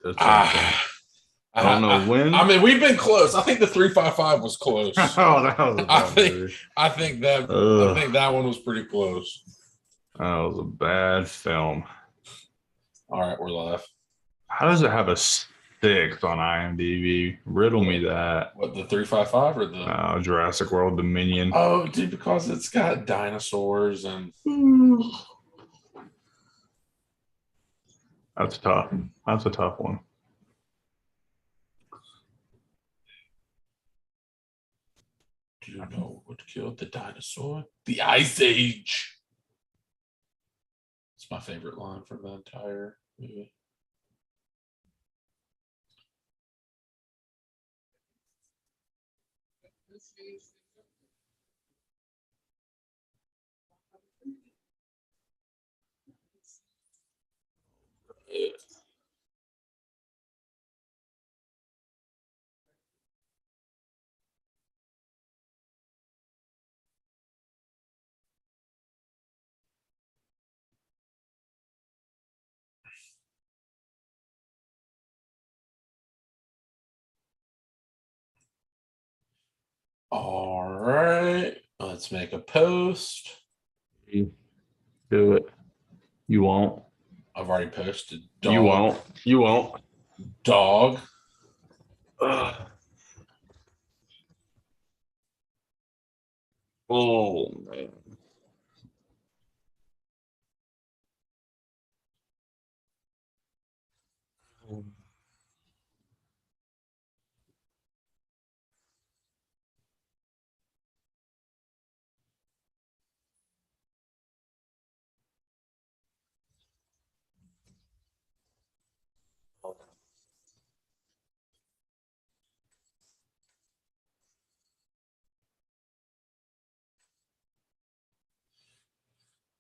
That's Ah, I don't know when. I mean, we've been close. I think the 355 was close. Oh, that was a I bad think movie. I think that I Ugh, think that one was pretty close. that was a bad film. All right, we're live. How does it have a 6 on IMDb? Riddle me that. What, the 355 or the Jurassic World Dominion. Oh, dude, because it's got dinosaurs and That's tough. That's a tough one. do you know what killed the dinosaur? The Ice Age. It's my favorite line from the entire movie. All right, let's make a post. Do it. You won't. I've already posted. Dog. You won't. You won't. Dog. Ugh. Oh man.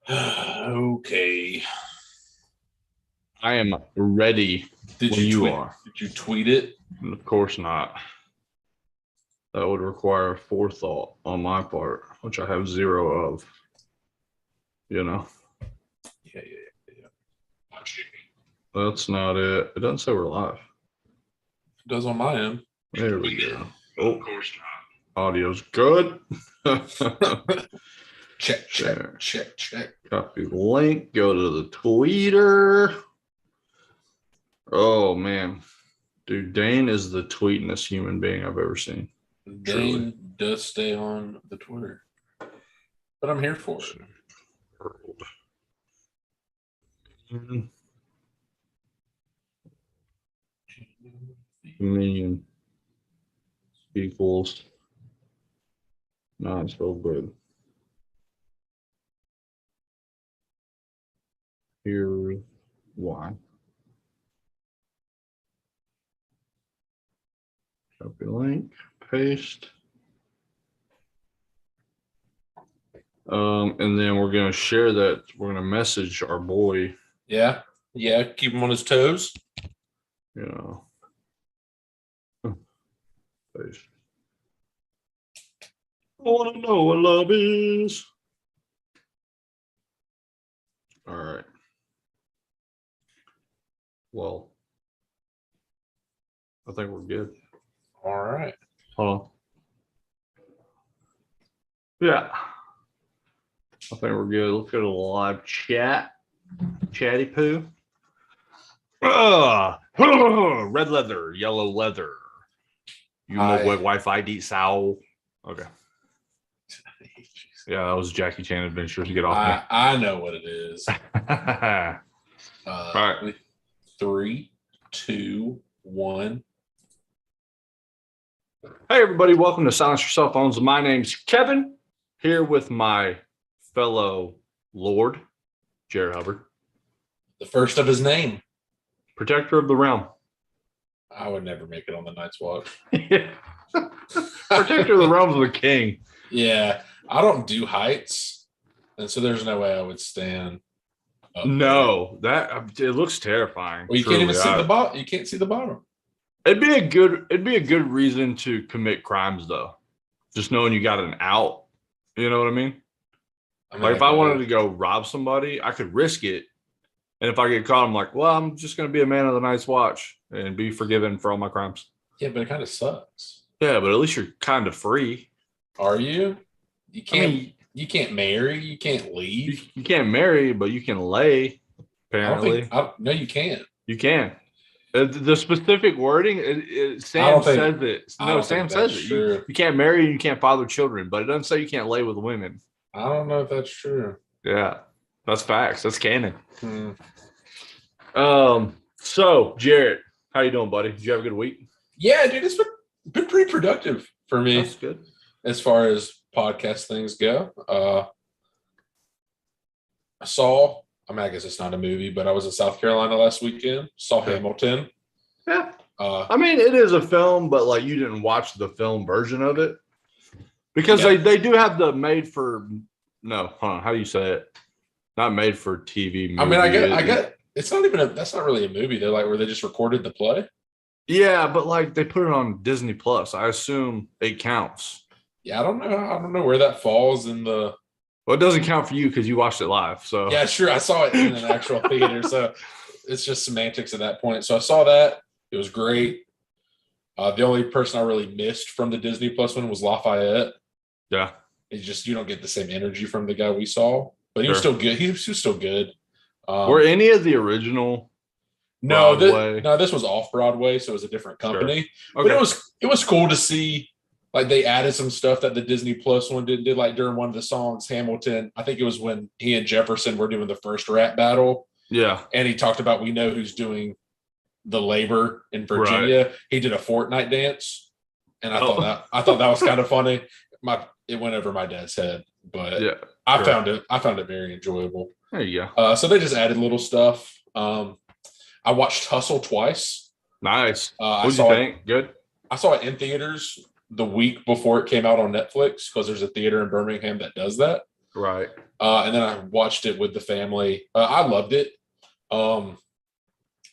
Okay. I am ready when you are. Did you tweet it? Of course not. That would require forethought on my part, which I have zero of. You know, Yeah. that's not it. It doesn't say we're live. It does on my end. There we go. Oh, of course not. Audio's good. check. Copy the link. Go to the tweeter. Oh man, dude, Dane is the tweetingest human being I've ever seen. Dane does stay on the Twitter, but I'm here for it. Million equals not so good. Here's why. Copy link, paste. And then we're gonna share that. We're gonna message our boy. Yeah. Keep him on his toes. You know. Paste. I want to know what love is. All right. Well, I think we're good. All right. Hold on. Yeah. I think we're good. Let's go to the live chat. Chatty poo. Red leather, yellow leather. You mobile Wi-Fi deep sow. Okay. Yeah, that was Jackie Chan Adventures. Get off me. I know what it is. All right. 3, 2, 1. Hey, everybody. Welcome to Silence Your Cell Phones. My name's Kevin, here with my fellow Lord, Jared Hubbard. The first of his name. Protector of the realm. I would never make it on the Night's Watch. Protector of the realms of the king. Yeah. I don't do heights. And so there's no way I would stand up No, that it looks terrifying. Well, you can't even see the bottom. You can't see the bottom. It'd be a good reason to commit crimes though. Just knowing you got an out. You know what I mean? Like if I wanted to go rob somebody, I could risk it. And if I get caught, I'm like, well, I'm just gonna be a man of the Night's Watch. and be forgiven for all my crimes. Yeah, but it kind of sucks. Yeah, but at least you're kind of free. Are you? You can't. You can't marry. You can't leave. You can't marry, but you can lay. Apparently, no, you can't. You can. The specific wording, Sam says it. No, Sam says it. You can't marry and you can't father children, but it doesn't say you can't lay with women. I don't know if that's true. Yeah, that's facts. That's canon. So Jarrett, how you doing, buddy? Did you have a good week? Yeah, dude, it's been pretty productive for me. That's good. As far as podcast things go. I guess it's not a movie, but I was in South Carolina last weekend. Saw Hamilton. Yeah. I mean, it is a film, but like you didn't watch the film version of it because they do have the how do you say it? Not made for TV movie. I mean, I get it's not even that's not really a movie. They're like where they just recorded the play. Yeah, but like they put it on Disney Plus. I assume it counts. Yeah, I don't know where that falls in the. Well, it doesn't count for you because you watched it live. So yeah, sure. I saw it in an actual theater, so it's just semantics at that point. So I saw that. It was great. The only person I really missed from the Disney Plus one was Lafayette. Yeah, it's just you don't get the same energy from the guy we saw, but he was still good. He was still good. Were any of the original? No, this was off Broadway, so it was a different company. Sure. Okay. But it was cool to see. Like they added some stuff that the Disney Plus one did like during one of the songs, Hamilton. I think it was when he and Jefferson were doing the first rap battle. Yeah. And he talked about, we know who's doing the labor in Virginia. Right. He did a Fortnite dance. And I thought that was kind of funny. It went over my dad's head, but yeah, I found it very enjoyable. There you go. So they just added little stuff. I watched Hustle twice. Nice. What did you think? Good. I saw it in theaters the week before it came out on Netflix because there's a theater in Birmingham that does that. Right. And then I watched it with the family. I loved it.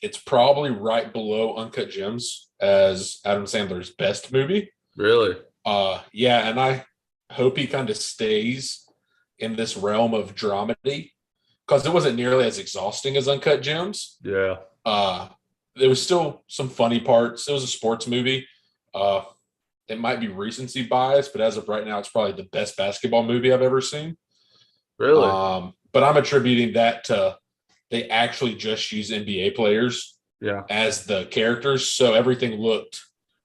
It's probably right below Uncut Gems as Adam Sandler's best movie. Really? Yeah. And I hope he kind of stays in this realm of dramedy because it wasn't nearly as exhausting as Uncut Gems. Yeah. There was still some funny parts. It was a sports movie. It might be recency bias, but as of right now, it's probably the best basketball movie I've ever seen. Really? But I'm attributing that to they actually just use NBA players as the characters. So everything looked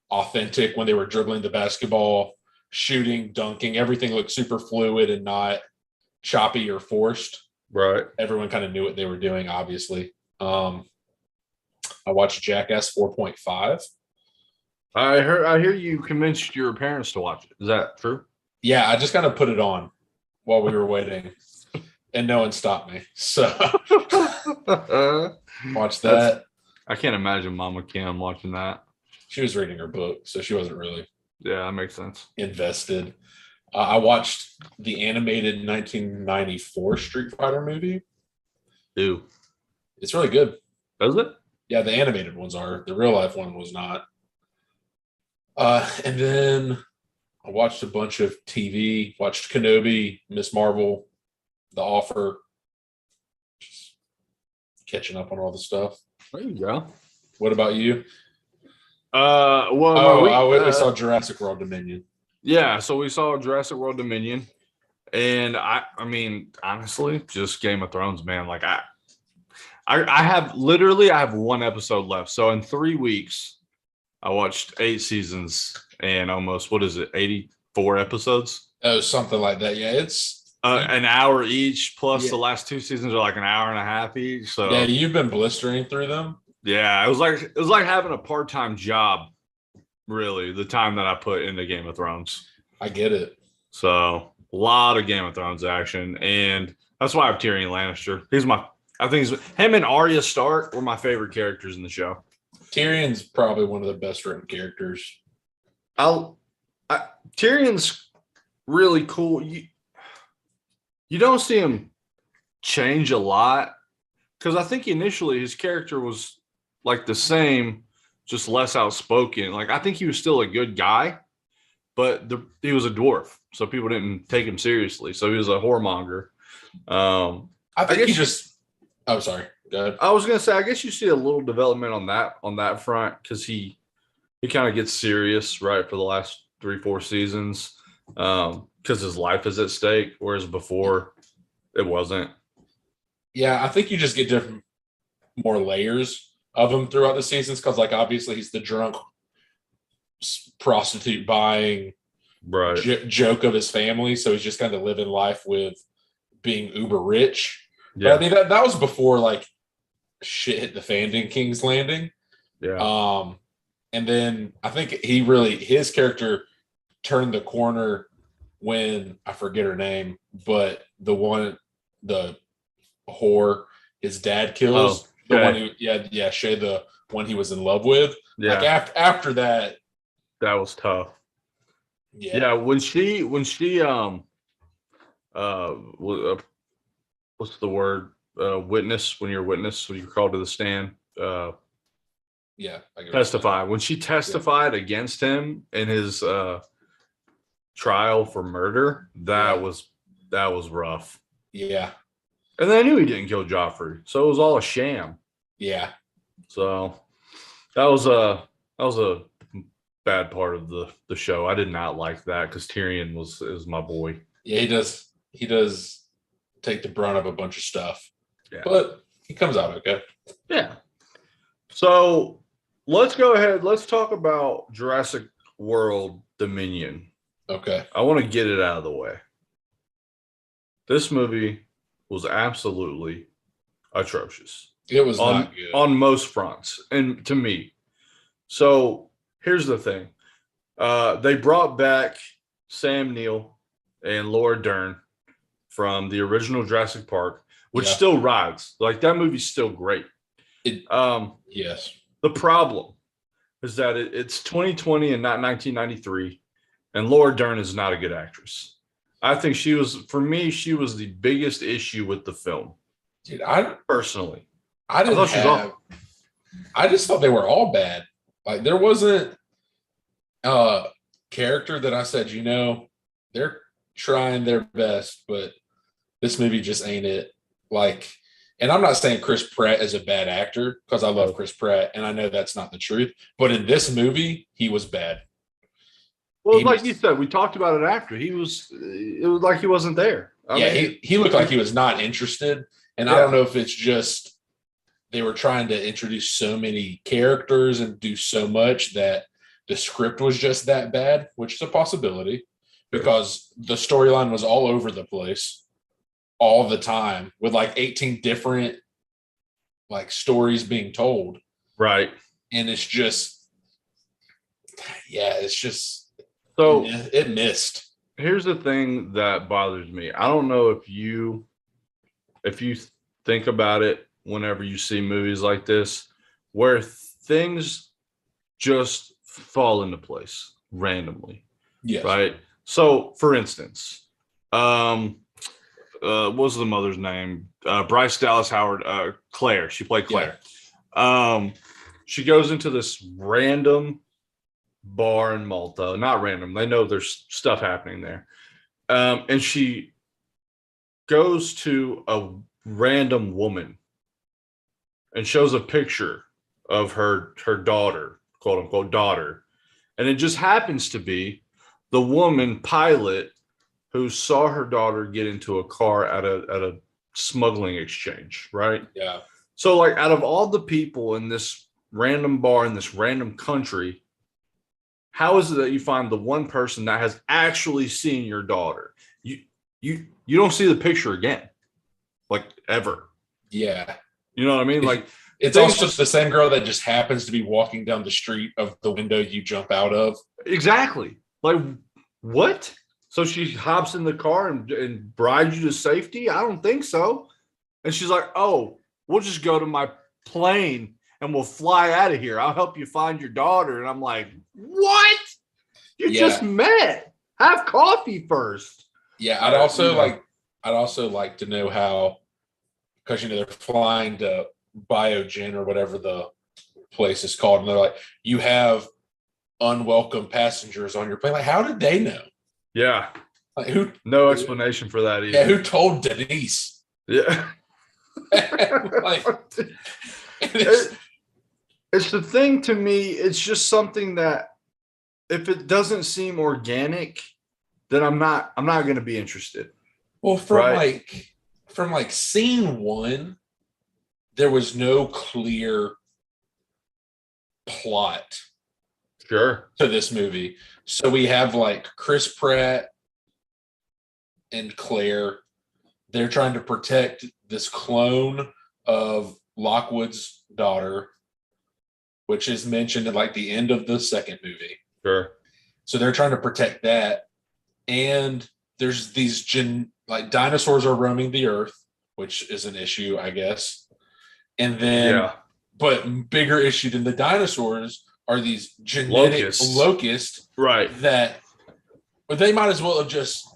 authentic when they were dribbling the basketball, shooting, dunking. Everything looked super fluid and not choppy or forced. Right. Everyone kind of knew what they were doing, obviously. I watched Jackass 4.5. I hear you convinced your parents to watch it. Is that true? Yeah, I just kind of put it on while we were waiting, and no one stopped me. So watch that. I can't imagine Mama Kim watching that. She was reading her book, so she wasn't really. Yeah, that makes sense. Invested. I watched the animated 1994 Street Fighter movie. Ew. It's really good. Is it? Yeah, the animated ones are. The real life one was not. And then I watched a bunch of TV, watched Kenobi, Miss Marvel, The Offer, just catching up on all the stuff. There you go. What about you? We saw Jurassic World Dominion. Yeah, so we saw Jurassic World Dominion. And I mean, honestly, just Game of Thrones, man. Like I have one episode left. So in 3 weeks, I watched 8 seasons and almost, 84 episodes? Oh, something like that. Yeah, it's an hour each, plus the last 2 seasons are like an hour and a half each. So yeah, you've been blistering through them. Yeah, it was like having a part-time job, really, the time that I put into Game of Thrones. I get it. So a lot of Game of Thrones action, and that's why I have Tyrion Lannister. I think him and Arya Stark were my favorite characters in the show. Tyrion's probably one of the best written characters. Tyrion's really cool. You don't see him change a lot because I think initially his character was like the same, just less outspoken. Like I think he was still a good guy, but he was a dwarf, so people didn't take him seriously. So he was a whoremonger. I think he just. Oh, sorry. Good. I was gonna say, I guess you see a little development on that front because he kind of gets serious right for the last 3-4 seasons because his life is at stake, whereas before it wasn't. Yeah, I think you just get different, more layers of him throughout the seasons because, like, obviously he's the drunk prostitute buying joke of his family, so he's just kind of living life with being uber rich. Yeah. But I think that was before like shit hit the fan in King's Landing. Yeah. And then I think his character turned the corner when I forget her name, but the whore his dad kills. Oh, the one who Shay, the one he was in love with. Yeah. Like after that. That was tough. Yeah. Yeah. When she what's the word? Witness, when you're a witness, when you're called to the stand. Testify. When she testified against him in his trial for murder, that was rough. Yeah. And then I knew he didn't kill Joffrey, so it was all a sham. Yeah. So that was a bad part of the show. I did not like that because Tyrion is my boy. Yeah, he does take the brunt of a bunch of stuff. Yeah. But he comes out okay. Yeah. So let's go ahead. Let's talk about Jurassic World Dominion. Okay. I want to get it out of the way. This movie was absolutely atrocious. It was not good. On most fronts, and to me. So here's the thing. They brought back Sam Neill and Laura Dern from the original Jurassic Park, which still rides. Like, that movie's still great. Yes. The problem is that it's 2020 and not 1993, and Laura Dern is not a good actress. I think she was the biggest issue with the film. Dude, I just thought they were all bad. Like, there wasn't a character that I said, they're trying their best, but this movie just ain't it. Like, and I'm not saying Chris Pratt is a bad actor because I love Chris Pratt, and I know that's not the truth. But in this movie, he was bad. Well, you said, we talked about it after. It was like he wasn't there. I mean, he looked like he was not interested. And I don't know if it's just they were trying to introduce so many characters and do so much that the script was just that bad, which is a possibility because the storyline was all over the place all the time with like 18 different like stories being told. Right. And it's just, so it missed. Here's the thing that bothers me. I don't know if you think about it whenever you see movies like this, where things just fall into place randomly. Yes. Right. So, for instance, what was the mother's name? Bryce Dallas Howard, Claire. She played Claire. Yeah. She goes into this random bar in Malta. Not random. They know there's stuff happening there. And she goes to a random woman and shows a picture of her daughter, quote unquote daughter. And it just happens to be the woman pilot who saw her daughter get into a car at a smuggling exchange, right? Yeah. So, like, out of all the people in this random bar in this random country, how is it that you find the one person that has actually seen your daughter? You don't see the picture again, like, ever. Yeah. You know what I mean? Like, it's also just the same girl that just happens to be walking down the street of the window you jump out of. Exactly. Like, what? So she hops in the car and brides you to safety? I don't think so. And she's like, oh, we'll just go to my plane and we'll fly out of here. I'll help you find your daughter. And I'm like, what? You just met. Have coffee first. Yeah, I'd also like to know how, because they're flying to Biogen or whatever the place is called, and they're like, you have unwelcome passengers on your plane. Like, how did they know? Yeah. Like, who? No explanation for that either. Yeah, who told Denise? Yeah. Like, it's the thing to me. It's just something that if it doesn't seem organic, then I'm not going to be interested. Well, from scene one, there was no clear plot Sure. to this movie. So we have like Chris Pratt and Claire. They're trying to protect this clone of Lockwood's daughter, which is mentioned at like the end of the second movie. Sure. So they're trying to protect that. And there's these dinosaurs are roaming the earth, which is an issue, I guess. And then, but bigger issue than the dinosaurs are these genetic locusts, right? That, but they might as well have just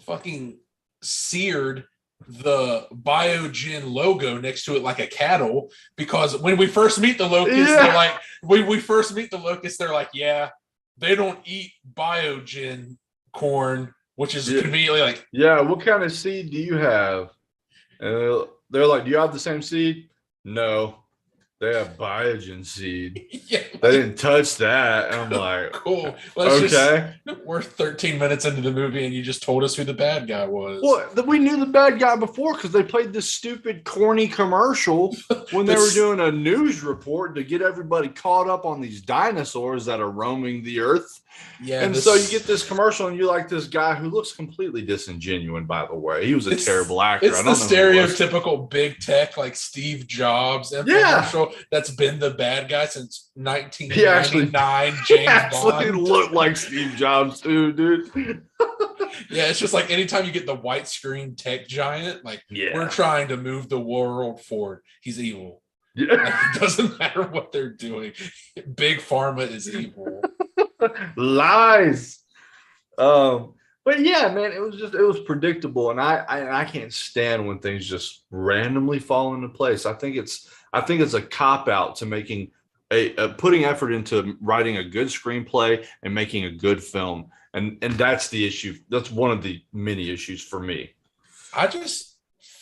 fucking seared the Biogen logo next to it like a cattle, because when we first meet the locusts, they're like, when we first meet the locusts, they're like, yeah, they don't eat Biogen corn, which is conveniently like, what kind of seed do you have? And they're like, do you have the same seed? No, they have Biogen seed. They didn't touch that. And I'm like, cool. We're 13 minutes into the movie and you just told us who the bad guy was. Well, we knew the bad guy before because they played this stupid, corny commercial when they were doing a news report to get everybody caught up on these dinosaurs that are roaming the earth. Yeah, and so you get this commercial and you like this guy who looks completely disingenuine, by the way. He was a terrible actor. It's the stereotypical big tech, like Steve Jobs commercial that's been the bad guy since 1999. James Bond. He looked like Steve Jobs too, dude. Yeah, it's just like anytime you get the white screen tech giant, like we're trying to move the world forward. He's evil. Yeah. Like, it doesn't matter what they're doing. Big Pharma is evil. Lies. But yeah, man, it was predictable, and I can't stand when things just randomly fall into place. I think it's a cop out to making putting effort into writing a good screenplay and making a good film, and that's the issue. That's one of the many issues for me. I just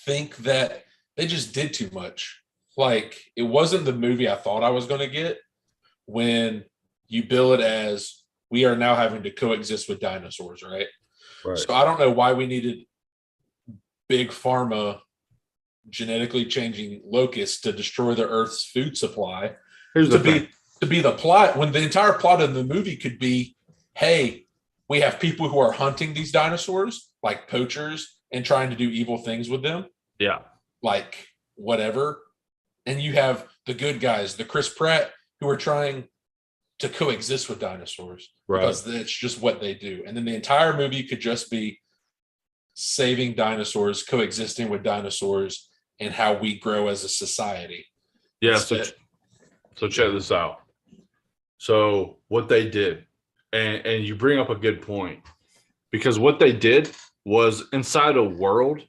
think that they just did too much. Like, it wasn't the movie I thought I was going to get when you bill it as we are now having to coexist with dinosaurs, right? So I don't know why we needed big pharma genetically changing locusts to destroy the Earth's food supply to be the plot, when the entire plot of the movie could be, hey, we have people who are hunting these dinosaurs like poachers and trying to do evil things with them. Yeah. Like whatever. And you have the good guys, the Chris Pratt, who are trying to coexist with dinosaurs because that's just what they do. And then the entire movie could just be saving dinosaurs, coexisting with dinosaurs, and how we grow as a society. Yeah. So check this out. So what they did, and you bring up a good point, because what they did was inside a world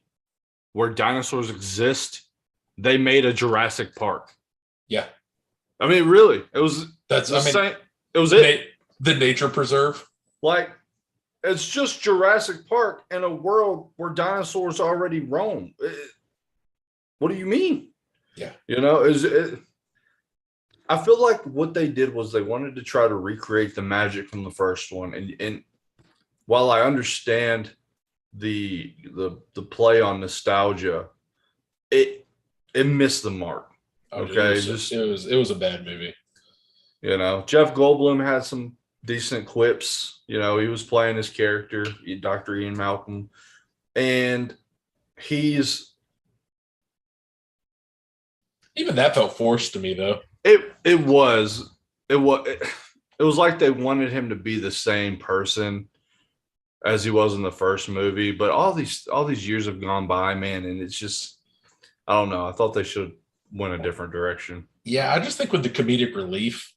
where dinosaurs exist, they made a Jurassic Park. Yeah. I mean, really, it was the nature preserve. Like, it's just Jurassic Park in a world where dinosaurs already roam. What do you mean? Yeah. You know, I feel like what they did was they wanted to try to recreate the magic from the first one. And while I understand the play on nostalgia, it missed the mark. Okay. It was a bad movie. You know, Jeff Goldblum had some decent quips. You know, he was playing his character, Dr. Ian Malcolm, and even that felt forced to me, though. It was like they wanted him to be the same person as he was in the first movie, but all these years have gone by, man, and it's just, I don't know. I thought they should went a different direction. Yeah, I just think with the comedic relief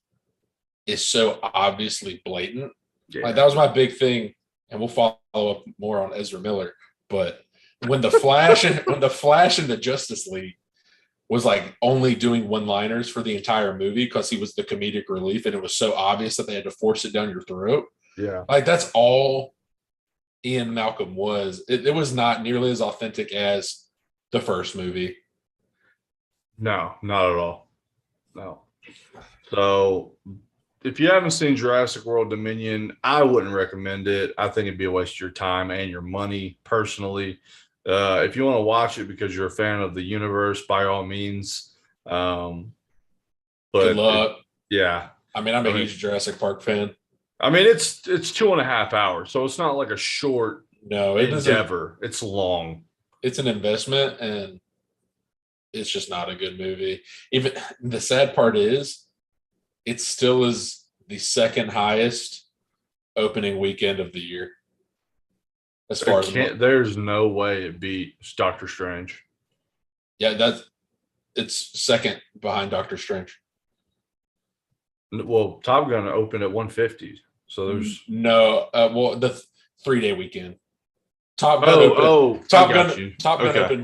is so obviously blatant. Yeah. Like, that was my big thing, and we'll follow up more on Ezra Miller. But when the Flash and the Justice League was like only doing one-liners for the entire movie because he was the comedic relief, and it was so obvious that they had to force it down your throat. Yeah, like that's all Ian Malcolm was. It was not nearly as authentic as the first movie. No, not at all. No. So if you haven't seen Jurassic World Dominion, I wouldn't recommend it. I think it'd be a waste of your time and your money personally. If you want to watch it because you're a fan of the universe, by all means. Good But luck. yeah. I mean, I'm a huge Jurassic Park fan. I mean, it's 2.5 hours, so it's not like a short endeavor. It's long. It's an investment, and it's just not a good movie. Even the sad part is, it still is the second highest opening weekend of the year. As far as there's no way it beats Doctor Strange. Yeah, it's second behind Doctor Strange. Well, Top Gun opened at 150, so there's the 3-day weekend. Top Gun opened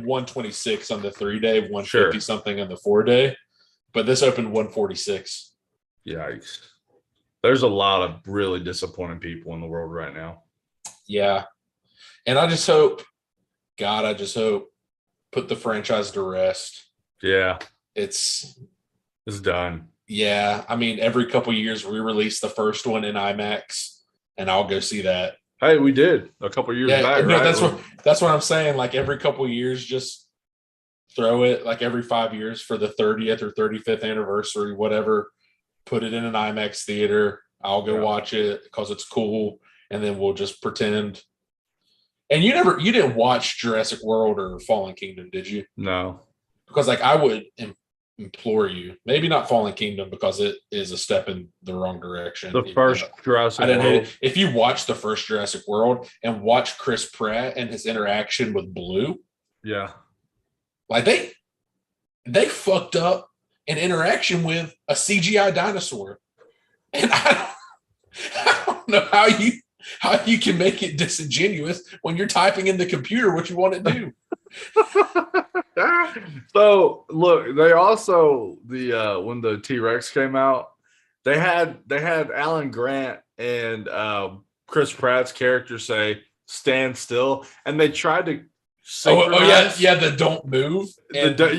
126 on the 3-day, 150 something on the 4-day, but this opened 146. Yikes! There's a lot of really disappointed people in the world right now. Yeah, and I just hope, put the franchise to rest. Yeah, it's done. Yeah, I mean, every couple of years we release the first one in IMAX, and I'll go see that. Hey, we did a couple of years back. No, right? that's what I'm saying. Like every couple of years, just throw it. Like every 5 years for the 30th or 35th anniversary, whatever. Put it in an IMAX theater. I'll go watch it because it's cool, and then we'll just pretend. And you didn't watch Jurassic World or Fallen Kingdom, did you? No, because like I would implore you, maybe not Fallen Kingdom because it is a step in the wrong direction. The first Jurassic World. Hate it. If you watch the first Jurassic World and watch Chris Pratt and his interaction with Blue, like they fucked up an interaction with a CGI dinosaur, and I don't know how you can make it disingenuous when you're typing in the computer what you want to do. So look, they also when the T-Rex came out, they had Alan Grant and Chris Pratt's character say "stand still," and they tried to the don't move. And they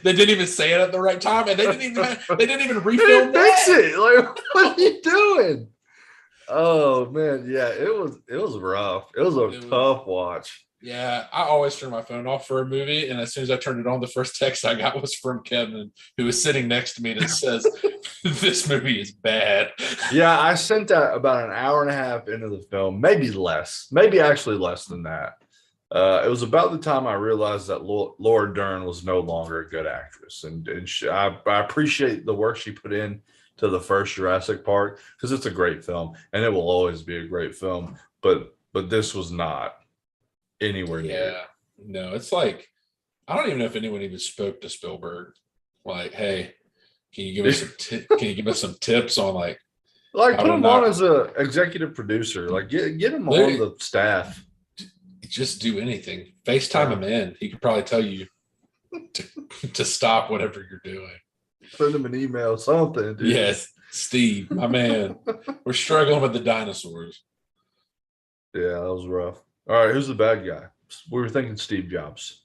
didn't even say it at the right time, and they didn't even refilm fix it. Like, what are you doing? Oh man, yeah, it was rough. It was a tough watch. Yeah, I always turn my phone off for a movie, and as soon as I turned it on, the first text I got was from Kevin, who was sitting next to me, that says, "This movie is bad." Yeah, I sent that about an hour and a half into the film, maybe actually less than that. It was about the time I realized that Laura Dern was no longer a good actress, and I appreciate the work she put in to the first Jurassic Park because it's a great film, and it will always be a great film. But this was not anywhere near. Yeah, no, it's like I don't even know if anyone even spoke to Spielberg. Like, hey, can you give us some tips on like put him on as a executive producer? Like get him on the staff. Just do anything. FaceTime him in. He could probably tell you to stop whatever you're doing. Send him an email, something. Dude. Yes, Steve, my man. We're struggling with the dinosaurs. Yeah, that was rough. All right, who's the bad guy? We were thinking Steve Jobs.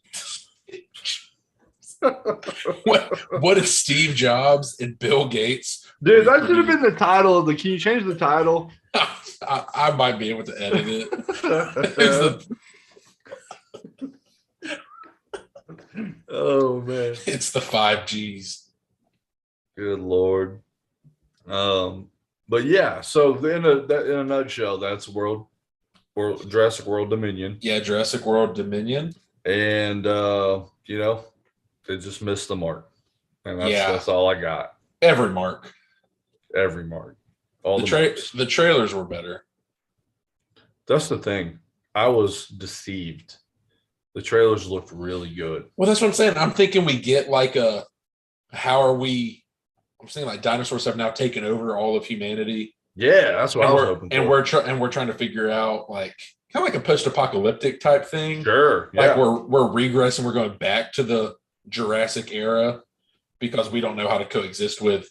What if Steve Jobs and Bill Gates? Dude, that should have been the title of the. Can you change the title? I might be able to edit it. Oh man, it's the 5Gs. Good Lord. But yeah, so in a nutshell, that's Jurassic World Dominion. Yeah, Jurassic World Dominion. And they just missed the mark. And that's all I got. Every mark. All the trailers were better. That's the thing. I was deceived. The trailers looked really good. Well, that's what I'm saying. I'm thinking we get like I'm saying like dinosaurs have now taken over all of humanity. Yeah, that's what I was hoping for. And we're trying to figure out like kind of like a post-apocalyptic type thing. Sure. Yeah. Like we're regressing, we're going back to the Jurassic era because we don't know how to coexist with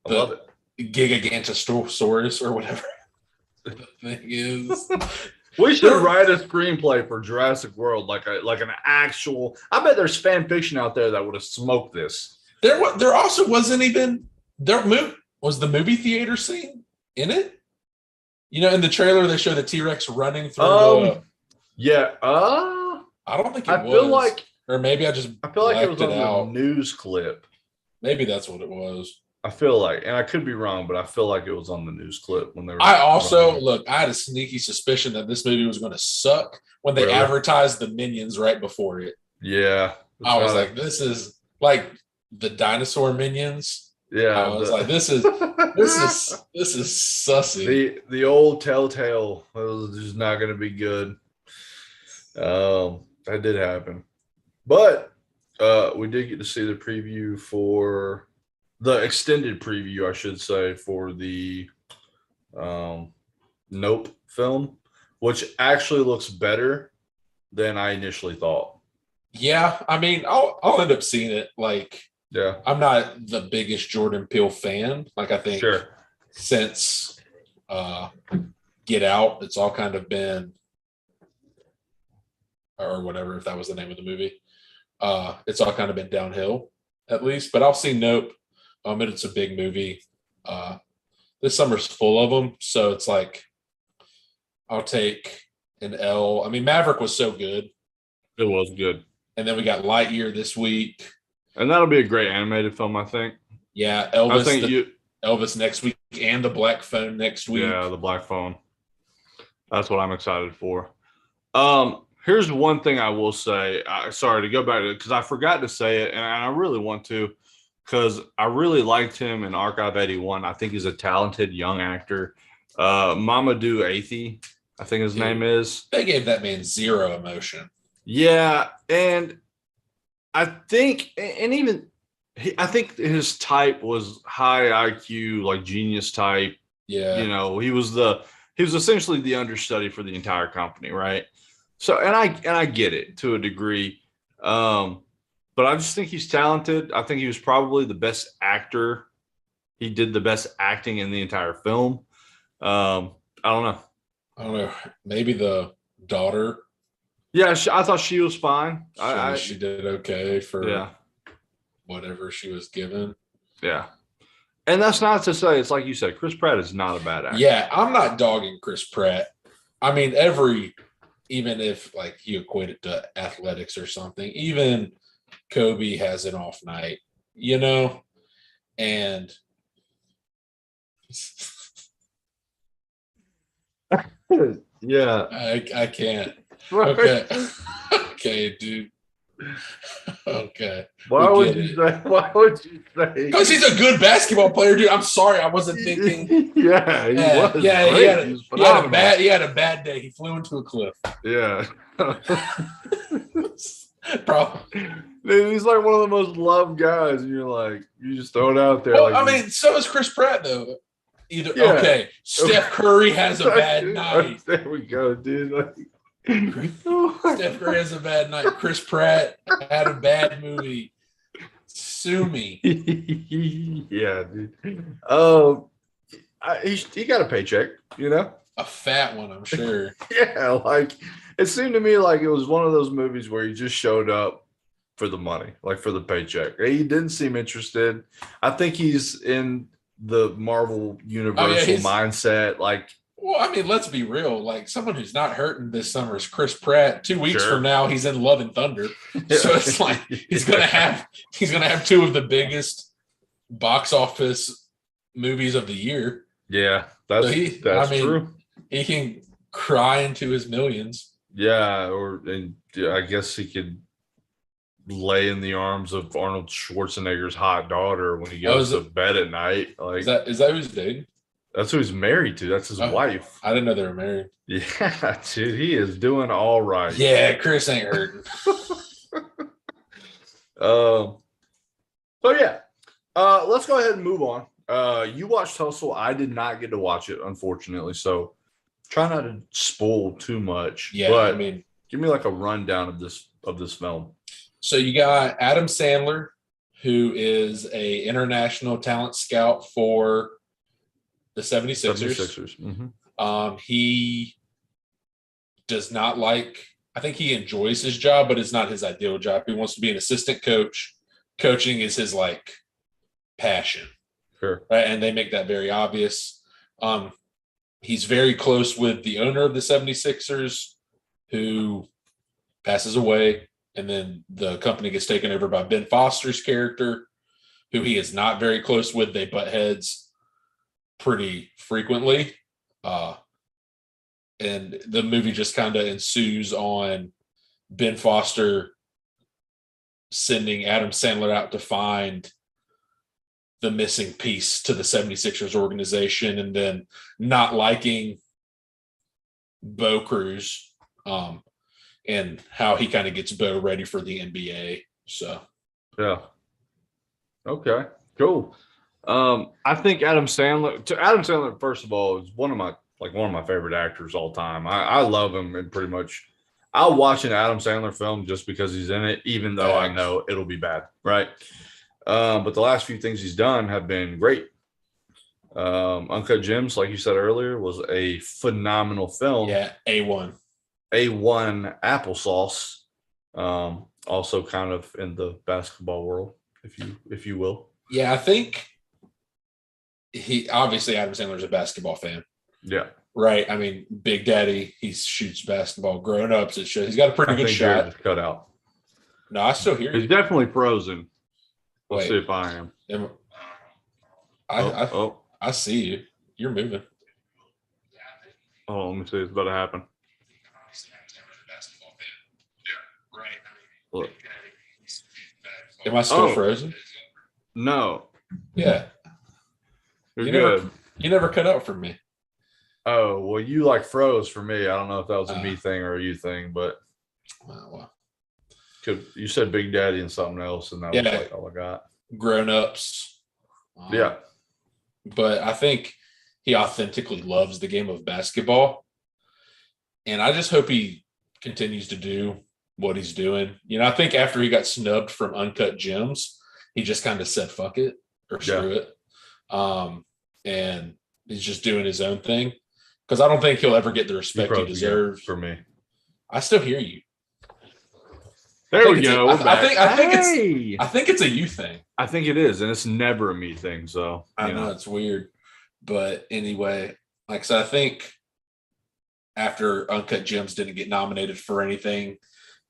the Gigantosaurus or whatever the thing is. We should write a screenplay for Jurassic World, like an actual. I bet there's fan fiction out there that would have smoked this. There also wasn't even was the movie theater scene in it. In the trailer they show the T-Rex running through Yeah. I don't think it was. I feel like, or maybe I feel like it was on the news clip. Maybe that's what it was. I feel like, and I could be wrong, but I feel like it was on the news clip when they were. I had a sneaky suspicion that this movie was going to suck when they advertised the Minions right before it. Yeah. I was like, this is like the dinosaur Minions. Yeah. I was like, this is sussy. The old Telltale was just not going to be good. That did happen. But we did get to see the preview for the extended preview, I should say, for the Nope film, which actually looks better than I initially thought. Yeah, I mean, I'll end up seeing it. Like, yeah, I'm not the biggest Jordan Peele fan. Like, I think since Get Out, it's all kind of been, or whatever, if that was the name of the movie. It's all kind of been downhill, at least. But I'll see Nope. It's a big movie. This summer's full of them, so it's like I'll take an L. I mean, Maverick was so good. It was good. And then we got Lightyear this week. And that'll be a great animated film, I think. Yeah, Elvis next week and the Black Phone next week. Yeah, the Black Phone. That's what I'm excited for. Here's one thing I will say. Sorry to go back to it because I forgot to say it, and I really want to because I really liked him in Archive 81. I think he's a talented young actor. Mamadou Athie, I think his name is. They gave that man zero emotion. Yeah, and I think, I think his type was high IQ, like genius type. Yeah, he was essentially the understudy for the entire company, right? So, and I get it to a degree, but I just think he's talented. I think he was probably the best actor. He did the best acting in the entire film. I don't know. Maybe the daughter. Yeah, I thought she was fine. She did okay for whatever she was given. Yeah. And that's not to say, it's like you said, Chris Pratt is not a bad actor. Yeah, I'm not dogging Chris Pratt. I mean, even if like you equate it to athletics or something, even Kobe has an off night, and yeah, I can't. Okay. Okay, dude. Okay. Why would you say? Because he's a good basketball player, dude. I'm sorry, I wasn't thinking. He was. Yeah, he had a bad day. He flew into a cliff. Yeah. Probably. Dude, he's like one of the most loved guys, and you're like, you just throw it out there. Well, I mean, so is Chris Pratt, though. Okay, Steph Curry has a bad night. There we go, dude. Steph Curry has a bad night. Chris Pratt had a bad movie. Sue me. Yeah, dude. He got a paycheck, a fat one, I'm sure. Yeah, like it seemed to me like it was one of those movies where he just showed up for the money, like for the paycheck. He didn't seem interested. I think he's in the Marvel Universal mindset, like. Well, I mean, let's be real. Like, someone who's not hurting this summer is Chris Pratt. 2 weeks from now, he's in Love and Thunder. So it's like he's gonna have two of the biggest box office movies of the year. Yeah, that's true. He can cry into his millions. Yeah, I guess he could lay in the arms of Arnold Schwarzenegger's hot daughter when he goes to bed at night. Like, is that who's dating? That's who he's married to. That's his wife. I didn't know they were married. Yeah, dude, he is doing all right. Yeah, Chris ain't hurting. So yeah, let's go ahead and move on. You watched Hustle. I did not get to watch it, unfortunately. So try not to spoil too much. Yeah, but give me like a rundown of this film. So you got Adam Sandler, who is a international talent scout for the 76ers. Mm-hmm. He does not like. I think he enjoys his job, but it's not his ideal job. He wants to be an assistant coach. Coaching is his like passion. Sure. Right? And they make that very obvious. He's very close with the owner of the 76ers, who passes away. And then the company gets taken over by Ben Foster's character, who he is not very close with. They butt heads pretty frequently. And the movie just kind of ensues on Ben Foster sending Adam Sandler out to find the missing piece to the 76ers organization, and then not liking Bo Cruz, and how he kind of gets Bo ready for the NBA. So, yeah. Okay, cool. I think Adam Sandler, first of all, is one of my favorite actors all time. I love him, and pretty much I'll watch an Adam Sandler film just because he's in it, even though I know it'll be bad, right? But the last few things he's done have been great. Uncut Gems, like you said earlier, was a phenomenal film. Yeah, A1 applesauce. Also kind of in the basketball world, if you will. Yeah, I think Adam Sandler's a basketball fan. Yeah. Right. I mean, Big Daddy, he shoots basketball. Grown Ups, it shows. He's got a pretty good shot. Just cut out. No, I still hear you. He's definitely frozen. Let's see if I am. I see you. You're moving. Oh, let me see. It's about to happen. Look. Am I still frozen? No. Yeah. You're good. You never cut out for me. Oh, well, you like froze for me. I don't know if that was a me thing or a you thing, but you said Big Daddy and something else, and that was like all I got. Grown Ups. Yeah. But I think he authentically loves the game of basketball. And I just hope he continues to do what he's doing. You know, I think after he got snubbed from Uncut Gems, he just kind of said, fuck it or screw it. And he's just doing his own thing. Because I don't think he'll ever get the respect he deserves. For me. I still hear you. There we go. I think it's a you thing. I think it is, and it's never a me thing. So I know it's weird. But anyway, like I said, I think after Uncut Gems didn't get nominated for anything,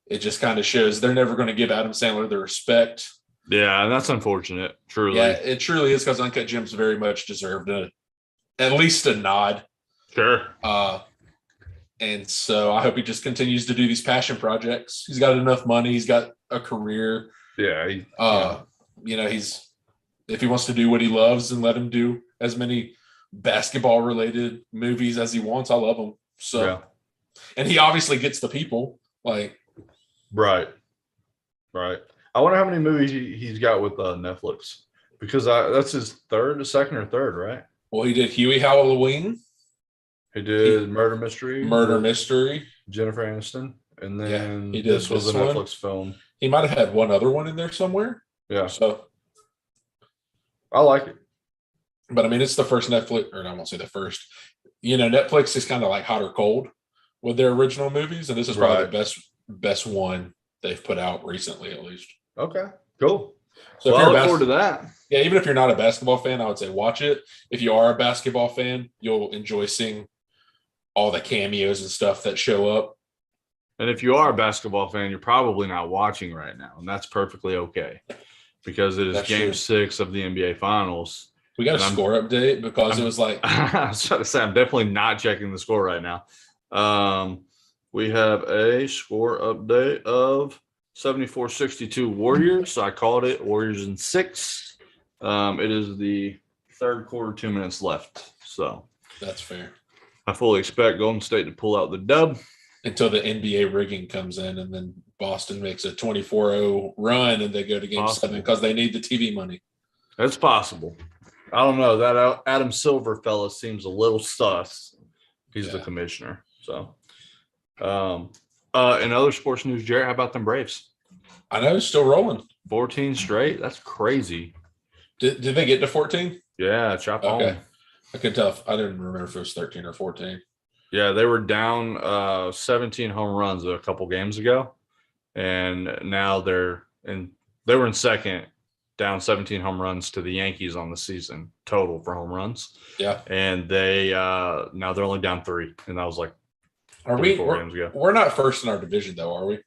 it just kind of shows they're never going to give Adam Sandler the respect. Yeah, and that's unfortunate. Truly. Yeah, it truly is, because Uncut Gems very much deserved at least a nod. Sure. And so I hope he just continues to do these passion projects. He's got enough money. He's got a career. Yeah. You know, if he wants to do what he loves and let him do as many basketball related movies as he wants, I love him. So, and he obviously gets the people like. Right. I wonder how many movies he's got with Netflix, because that's his second or third, right? Well, he did Huey Halloween. He did Murder Mystery. Jennifer Aniston. And then this was a Netflix film. He might have had one other one in there somewhere. Yeah. So I like it. But I mean, it's the first Netflix, or I won't say the first. You know, Netflix is kind of like hot or cold with their original movies. And this is probably the best one they've put out recently, at least. Okay, cool. So I look forward to that. Yeah, even if you're not a basketball fan, I would say watch it. If you are a basketball fan, you'll enjoy seeing all the cameos and stuff that show up. And if you are a basketball fan, you're probably not watching right now, and that's perfectly okay, because it is Game 6 of the NBA Finals. We got a score update because it was like I was trying to say I'm definitely not checking the score right now. We have a score update of 74-62 Warriors. So I called it Warriors in 6. It is the third quarter, 2 minutes left. So that's fair. I fully expect Golden State to pull out the dub until the NBA rigging comes in, and then Boston makes a 24-0 run and they go to Game 7 because they need the TV money. It's possible. I don't know. That Adam Silver fella seems a little sus. He's the commissioner. So, in other sports news, Jarrett, how about them Braves? I know, it's still rolling. 14 straight. That's crazy. Did they get to 14? Yeah, chop on. I could tell. I didn't remember if it was 13 or 14. Yeah, they were down 17 home runs a couple games ago, and now they were in second, down 17 home runs to the Yankees on the season total for home runs. Yeah, and they now they're only down 3, and that was like are 3-4 games ago. We're not first in our division though, are we?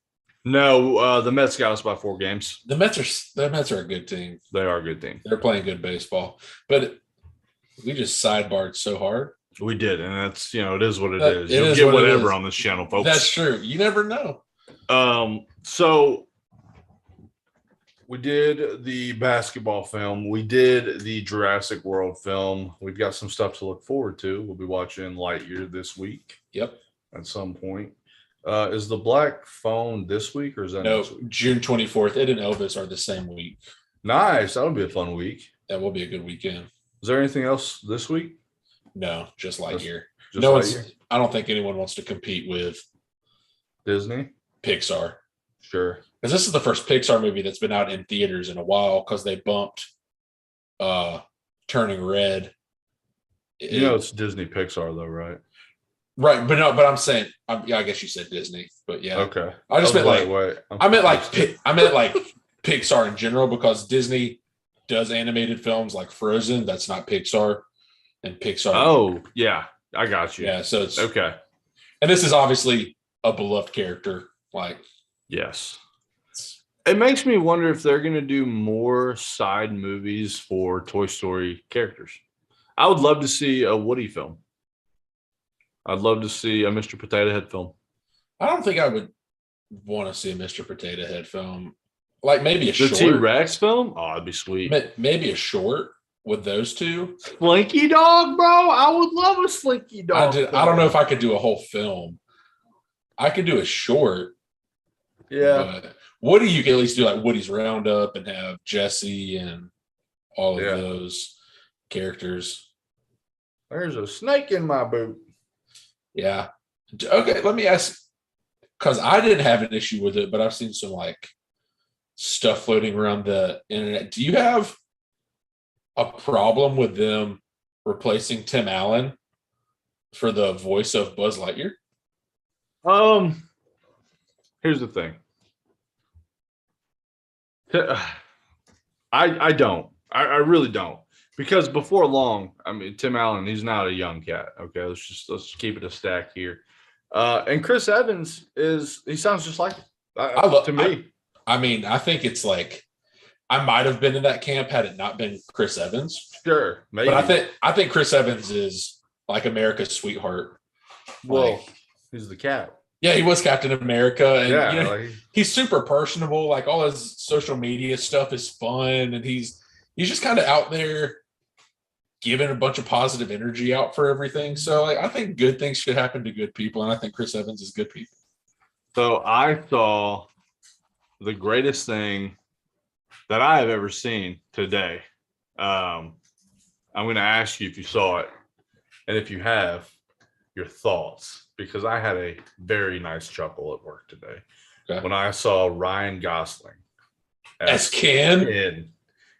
No, the Mets got us by 4 games. The Mets are a good team. They are a good team. They're playing good baseball, but we just sidebarred so hard. We did, and that's it is what it is. You'll get whatever on this channel, folks. That's true. You never know. So we did the basketball film. We did the Jurassic World film. We've got some stuff to look forward to. We'll be watching Lightyear this week. Yep. At some point. Is the Black Phone this week, or is that next week? June 24th? It and Elvis are the same week. Nice. That'll be a fun week. That will be a good weekend. Is there anything else this week? No, just Lightyear. Just Lightyear? I don't think anyone wants to compete with Disney, Pixar. Sure. Because this is the first Pixar movie that's been out in theaters in a while because they bumped Turning Red. It's Disney Pixar though, right? Right, but I'm saying, I guess you said Disney, but yeah. Okay. I just meant I meant like Pixar in general because Disney does animated films like Frozen. That's not Pixar, and Pixar. Oh yeah, I got you. Yeah, so it's okay. And this is obviously a beloved character. Like, yes. It makes me wonder if they're going to do more side movies for Toy Story characters. I would love to see a Woody film. I'd love to see a Mr. Potato Head film. I don't think I would want to see a Mr. Potato Head film. Like maybe a short. The T-Rex film? Oh, that'd be sweet. Maybe a short with those two. Slinky Dog, bro. I would love a Slinky Dog. I don't know if I could do a whole film. I could do a short. Yeah. Woody, you can at least do like Woody's Roundup and have Jesse and all of those characters. There's a snake in my boot. Yeah. Okay, let me ask, because I didn't have an issue with it, but I've seen some like stuff floating around the internet. Do you have a problem with them replacing Tim Allen for the voice of Buzz Lightyear? Here's the thing. I don't. I really don't. Because before long, I mean, Tim Allen, he's not a young cat. Okay, let's keep it a stack here. And Chris Evans he sounds just like to me. I think it's like I might have been in that camp had it not been Chris Evans. Sure, maybe. But I think Chris Evans is like America's sweetheart. Well, he's the cat. Yeah, he was Captain America, and he's super personable. Like all his social media stuff is fun, and he's just kind of out there giving a bunch of positive energy out for everything. So I think good things should happen to good people, and I think Chris Evans is good people. So I saw the greatest thing that I have ever seen today. I'm going to ask you if you saw it, and if you have, your thoughts, because I had a very nice chuckle at work today when I saw Ryan Gosling as Ken in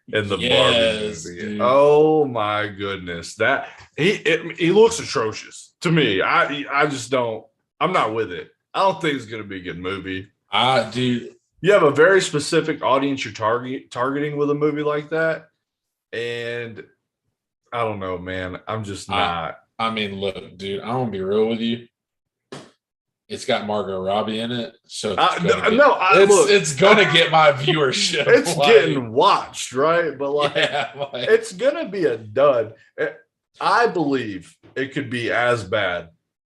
the Barbie movie. Dude. Oh my goodness, that he looks atrocious to me. I just don't. I'm not with it. I don't think it's going to be a good movie. Dude, you have a very specific audience you're targeting with a movie like that, and I don't know, man. I'm just not. I mean, look, dude, I'm gonna be real with you. It's got Margot Robbie in it, so it's gonna get my viewership. It's getting watched, right? But it's gonna be a dud. I believe it could be as bad,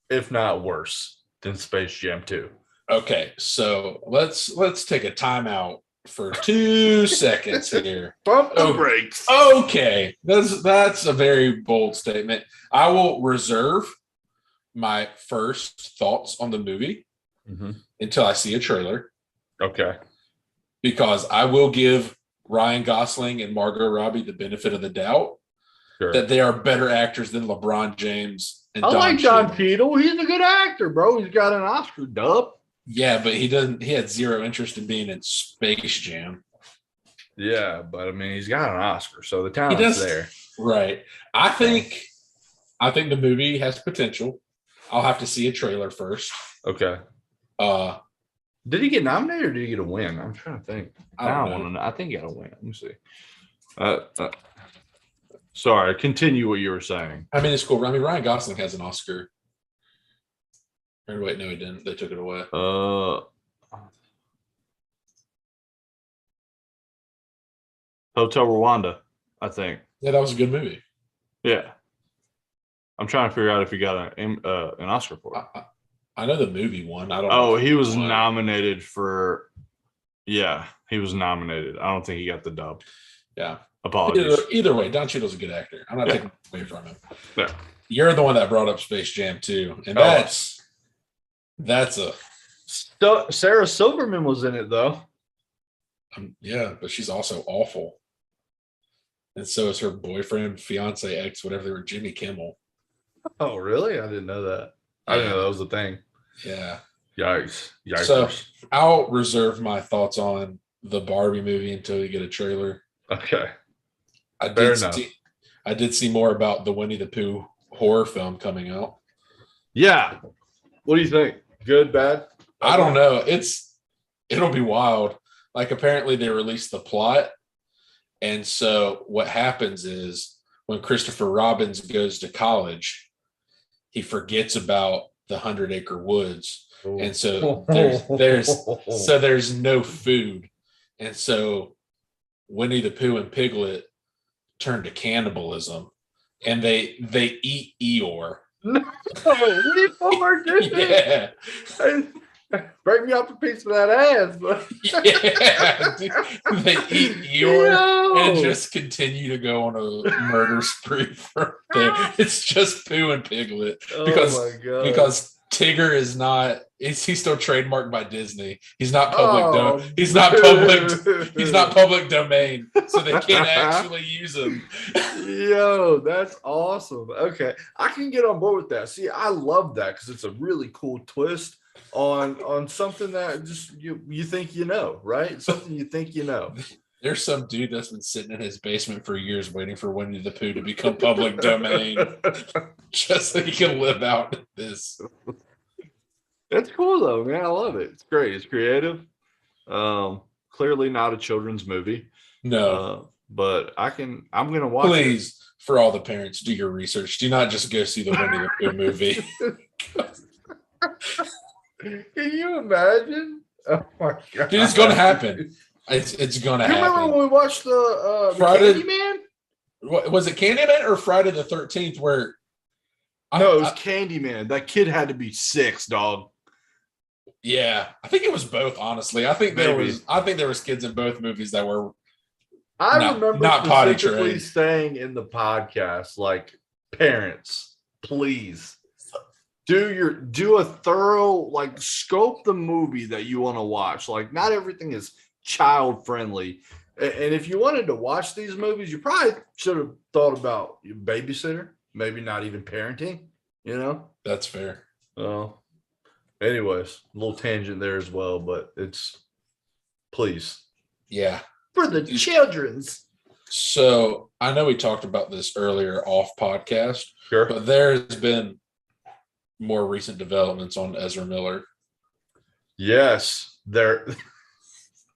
if not worse, than Space Jam 2. Okay, so let's take a timeout for 2 seconds here. Pump the brakes. Okay, that's a very bold statement. I will reserve my first thoughts on the movie until I see a trailer. Okay. Because I will give Ryan Gosling and Margot Robbie the benefit of the doubt that they are better actors than LeBron James and Don like Don Cheadle. He's a good actor, bro. He's got an Oscar dub. Yeah, but he had zero interest in being in Space Jam. Yeah, but I mean, he's got an Oscar, so the talent's there. Right. I think the movie has potential. I'll have to see a trailer first. Okay. Did he get nominated or did he get a win? I'm trying to think. I want to know. I think he got a win. Let me see. Sorry, continue what you were saying. I mean, it's cool. I mean, Ryan Gosling has an Oscar. Or wait, no, he didn't. They took it away. Hotel Rwanda, I think. Yeah, that was a good movie. Yeah. I'm trying to figure out if he got an Oscar for it. I know the movie won. I don't know. Oh, he was nominated for. Yeah, he was nominated. I don't think he got the dub. Yeah. Apologies. Either way, Don Cheadle's a good actor. I'm not taking away from him. Yeah. You're the one that brought up Space Jam 2. And that's a. Sarah Silverman was in it, though. Yeah, but she's also awful. And so is her boyfriend, fiance, ex, whatever they were, Jimmy Kimmel. Oh, really? I didn't know that. Yeah. I didn't know that was a thing. Yeah. Yikes. So I'll reserve my thoughts on the Barbie movie until we get a trailer. Okay. I did see more about the Winnie the Pooh horror film coming out. Yeah. What do you think? Good, bad? I don't know. It'll be wild. Like, apparently they released the plot. And so what happens is when Christopher Robin goes to college, he forgets about the 100 Acre Woods. Ooh. And so there's no food. And so Winnie the Pooh and Piglet turn to cannibalism and they eat Eeyore. No, Eeyore, dude. Yeah. Break me off a piece of that ass, but yeah, they eat Eeyore and just continue to go on a murder spree from there. It's just Pooh and Piglet because Tigger is not. He's still trademarked by Disney. He's not public. He's not public domain, so they can't actually use him. Yo, that's awesome. Okay, I can get on board with that. See, I love that because it's a really cool twist on something that just you think you know, right? Something you think you know. There's some dude that's been sitting in his basement for years waiting for Winnie the Pooh to become public domain just so he can live out this. That's cool though, man. I love it. It's great. It's creative. Clearly not a children's movie. No. But I'm gonna watch Please, it. For all the parents, do your research. Do not just go see the Winnie the Pooh movie. Can you imagine? Oh my god. Dude, it's gonna happen. It's gonna happen. Remember when we watched the Candyman? Was it Candyman or Friday the 13th? Where no, it was Candyman. That kid had to be 6, dog. Yeah, I think it was both. Honestly, I think there was kids in both movies that were. I remember not specifically saying in the podcast, like, parents, please do a thorough, like, scope the movie that you want to watch. Like, not everything is child friendly. And if you wanted to watch these movies, you probably should have thought about your babysitter, maybe not even parenting, you know? That's fair. Well, anyways, a little tangent there as well, but it's please. Yeah. For the children's. So I know we talked about this earlier off podcast, sure, but there's been more recent developments on Ezra Miller. Yes, they're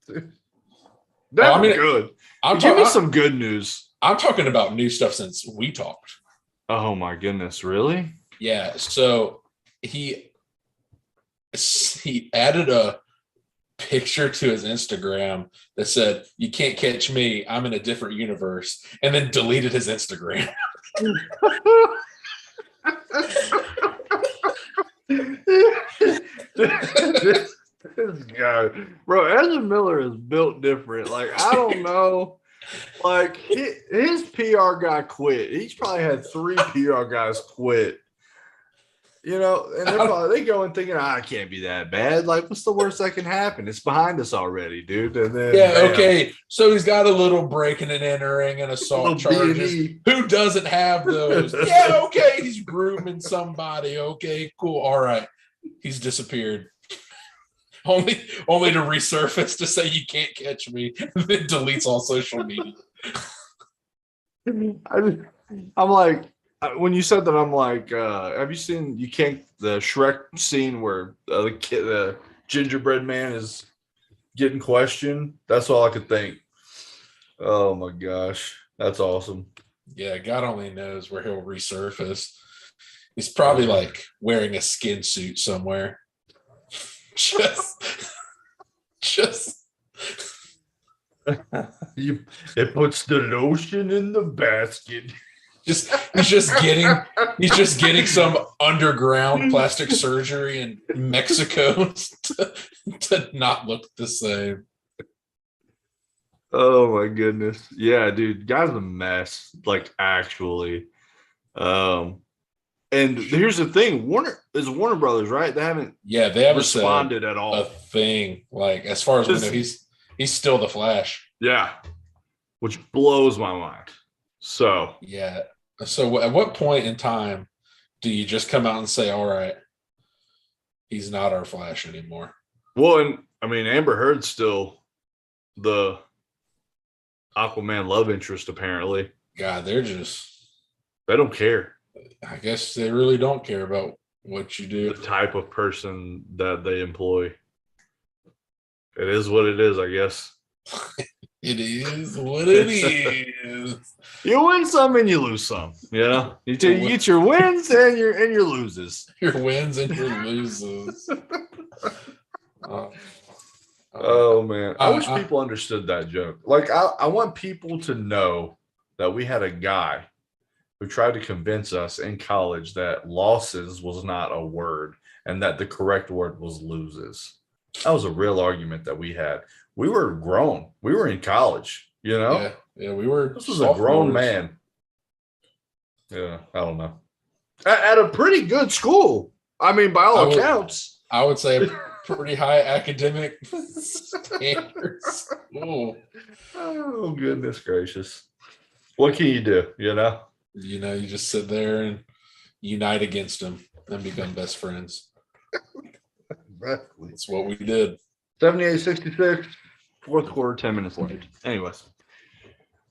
good. Give me some good news. I'm talking about new stuff since we talked. Oh my goodness, really? Yeah. So he added a picture to his Instagram that said, "You can't catch me. I'm in a different universe," and then deleted his Instagram. This guy, bro, Ezra Miller is built different. Like, I don't know. Like, his PR guy quit. He's probably had 3 PR guys quit. You know, and they go and thinking, it can't be that bad. Like, what's the worst that can happen? It's behind us already, dude. And then okay. So he's got a little breaking and entering and assault charges. B&E. Who doesn't have those? Yeah, okay. He's grooming somebody. Okay, cool. All right. He's disappeared. Only to resurface to say you can't catch me, and then deletes all social media. I'm like, when you said that, I'm like, have you seen the Shrek scene where the gingerbread man is getting questioned? That's all I could think. Oh my gosh, that's awesome. Yeah, God only knows where he'll resurface. He's probably like wearing a skin suit somewhere. Just it puts the lotion in the basket. He's just getting some underground plastic surgery in Mexico to not look the same. Oh my goodness. Yeah, dude, guy's a mess. Like actually. And here's the thing, Warner Brothers, right? They haven't responded at all. A thing. Like as far as we know, he's still the Flash. Yeah. Which blows my mind. So yeah. So at what point in time do you just come out and say, all right, he's not our Flash anymore? Well, and I mean Amber Heard's still the Aquaman love interest, apparently. God, they don't care. I guess they really don't care about what you do. The type of person that they employ. It is what it is, I guess. It is what it is. You win some and you lose some. You know, you get your wins and your loses. Your wins and your loses. Oh man, I wish people understood that joke. Like, I want people to know that we had a guy who tried to convince us in college that losses was not a word and that the correct word was loses. That was a real argument that we had. We were grown. We were in college, you know? Yeah, we were. This was a grown man. Yeah, I don't know. At a pretty good school. I mean, by all accounts. I would say pretty high academic standards. Oh, goodness gracious. What can you do, you know? You know, you just sit there and unite against them and become best friends. Exactly. That's what we did. 78-66, fourth quarter, 10 minutes late. Anyways.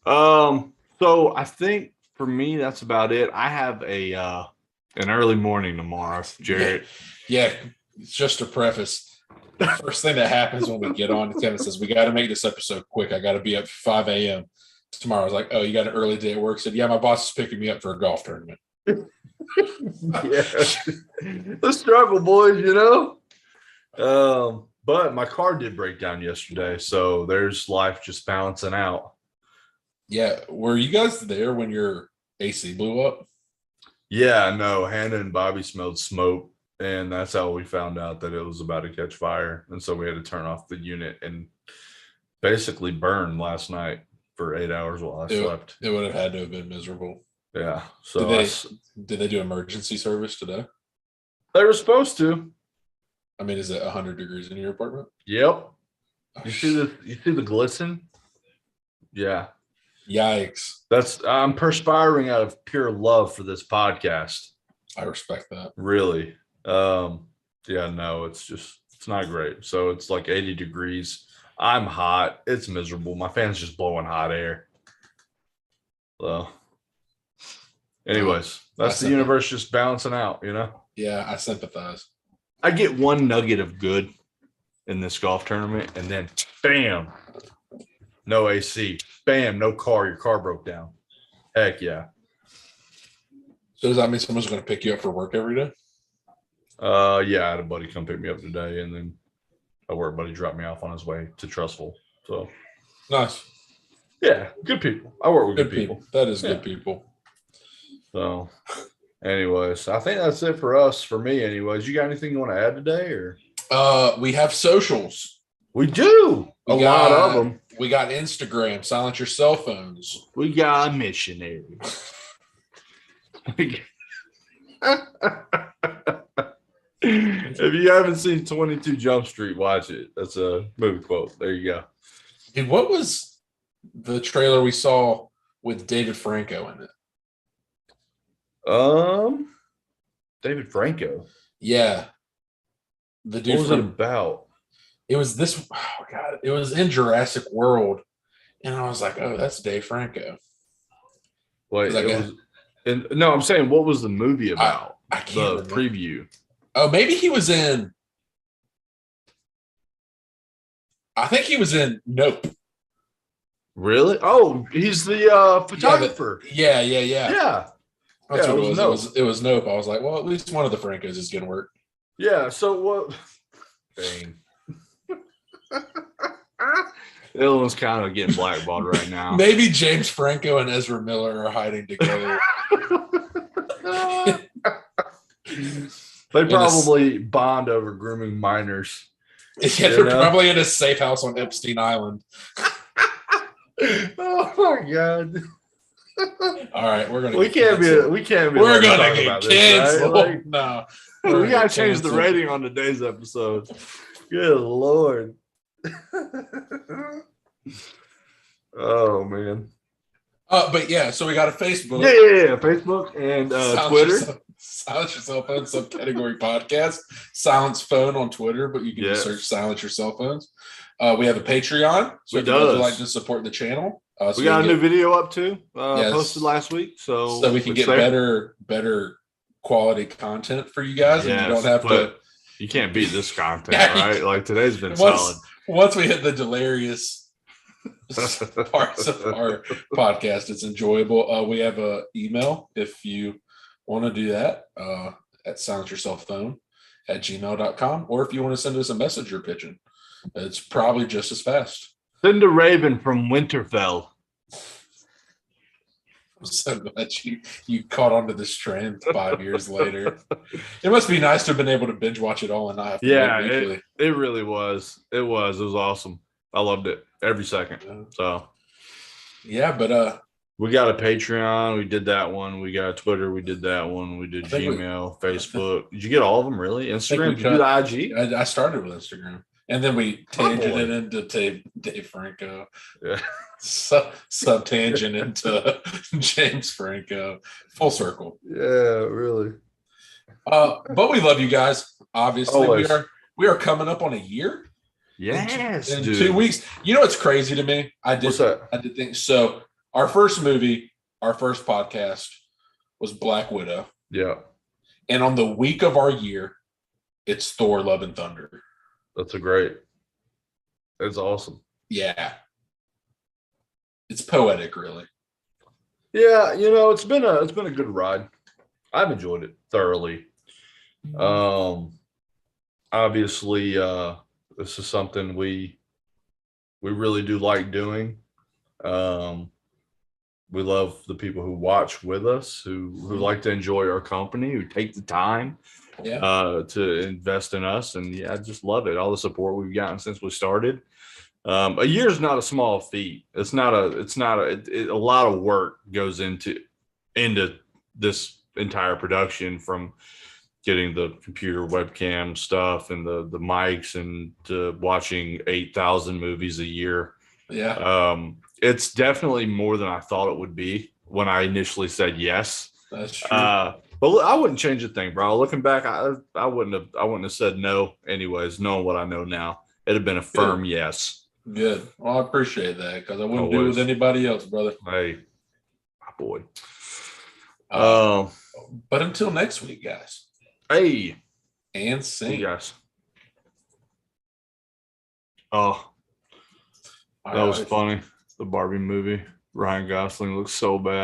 So I think for me, that's about it. I have an early morning tomorrow, Jared. Yeah, just to preface, the first thing that happens when we get on, Kevin says, we got to make this episode quick. I got to be up 5 a.m. tomorrow. I was like, oh, you got an early day at work? I said, yeah, my boss is picking me up for a golf tournament. Yeah. The struggle, boys, you know? But my car did break down yesterday, so there's life just balancing out. Yeah. Were you guys there when your AC blew up? Yeah, no. Hannah and Bobby smelled smoke, and that's how we found out that it was about to catch fire. And so we had to turn off the unit and basically burn last night for 8 hours while I slept. It would have had to have been miserable. Yeah. So did they do emergency service today? They were supposed to. I mean, is it 100 degrees in your apartment? Yep. You see the glisten? Yeah. Yikes. I'm perspiring out of pure love for this podcast. I respect that. Really. Yeah, no, it's not great. So it's like 80 degrees. I'm hot. It's miserable. My fan's just blowing hot air. So anyways, that's the universe just balancing out, you know? Yeah, I sympathize. I get one nugget of good in this golf tournament, and then bam, no AC. Bam, no car. Your car broke down. Heck yeah. So does that mean someone's going to pick you up for work every day? Yeah, I had a buddy come pick me up today, and then a work buddy dropped me off on his way to Trustful. So nice. Yeah, good people. I work with good people. That is good people. So anyways, I think that's it for us. For me, anyways. You got anything you want to add today, or? We have socials. We do. A lot of them. We got Instagram. Silence your cell phones. We got missionaries. If you haven't seen 22 Jump Street, watch it. That's a movie quote. There you go. Dude, what was the trailer we saw with David Franco in it? David Franco. Yeah. The dude. What was it about? It was this. Oh God! It was in Jurassic World, and I was like, "Oh, that's Dave Franco." Wait, it And no, I'm saying, what was the movie about? I can't remember. Preview. Oh, maybe he was in. I think he was in Nope. Really? Oh, he's the photographer. Yeah. That's what it was. Nope. It was Nope. I was like, well, at least one of the Francos is going to work. Yeah. So what? Dang. Dylan's kind of getting blackballed right now. Maybe James Franco and Ezra Miller are hiding together. They probably bond over grooming minors. Yeah, they're probably in a safe house on Epstein Island. Oh my God. All right, we're gonna. We can't be. We're gonna get canceled. Right? No, we gotta change the rating on today's episode. Good Lord. Oh man. But yeah, so we got a Facebook. Yeah, Facebook and Twitter. Silence Your Cell Phone subcategory podcast. Silence Phone on Twitter, but you can just search Silence Your Cell Phones. We have a Patreon, so if you would like to support the channel. So we got a new video up too, posted last week, so we can get better quality content for you guys, and you don't have to. You can't beat this content, right? Like today's been solid. Once we hit the delirious parts of our podcast, it's enjoyable. We have an email if you want to do that at silenceyourselfphone@gmail.com, or if you want to send us a message you're pitching, it's probably just as fast. Send a Raven from Winterfell. I'm so glad you caught on to this trend 5 years later. It must be nice to have been able to binge watch it all and not have to it really was. It was awesome. I loved it every second. So yeah, but we got a Patreon. We did that one. We got a Twitter. We did that one. We did Gmail, Facebook. Did you get all of them? Really? Instagram? Did you do the IG? I started with Instagram, and then we tangented into Dave Franco. Yeah. Sub-tangent into James Franco. Full circle. Yeah, really. But we love you guys. Obviously, we are coming up on a year. Yes, in 2 weeks. You know what's crazy to me? What's that? I did think so. Our first movie, our first podcast was Black Widow. Yeah. And on the week of our year, it's Thor: Love and Thunder. It's awesome. Yeah. It's poetic, really. Yeah, it's been a good ride. I've enjoyed it thoroughly. Obviously, this is something we really do like doing. We love the people who watch with us, who like to enjoy our company, who take the time to invest in us. And I just love it. All the support we've gotten since we started. A year is not a small feat. A lot of work goes into this entire production, from getting the computer webcam stuff and the mics and watching 8,000 movies a year. Yeah. It's definitely more than I thought it would be when I initially said yes. That's true. But I wouldn't change a thing, bro. Looking back, I wouldn't have said no anyways, knowing what I know now. It'd have been a firm yes. Good. Well, I appreciate that, because I wouldn't do it with anybody else, brother. Hey, my boy. But until next week, guys. Hey. And sing. Hey, guys. Oh, that was funny. The Barbie movie. Ryan Gosling looks so bad.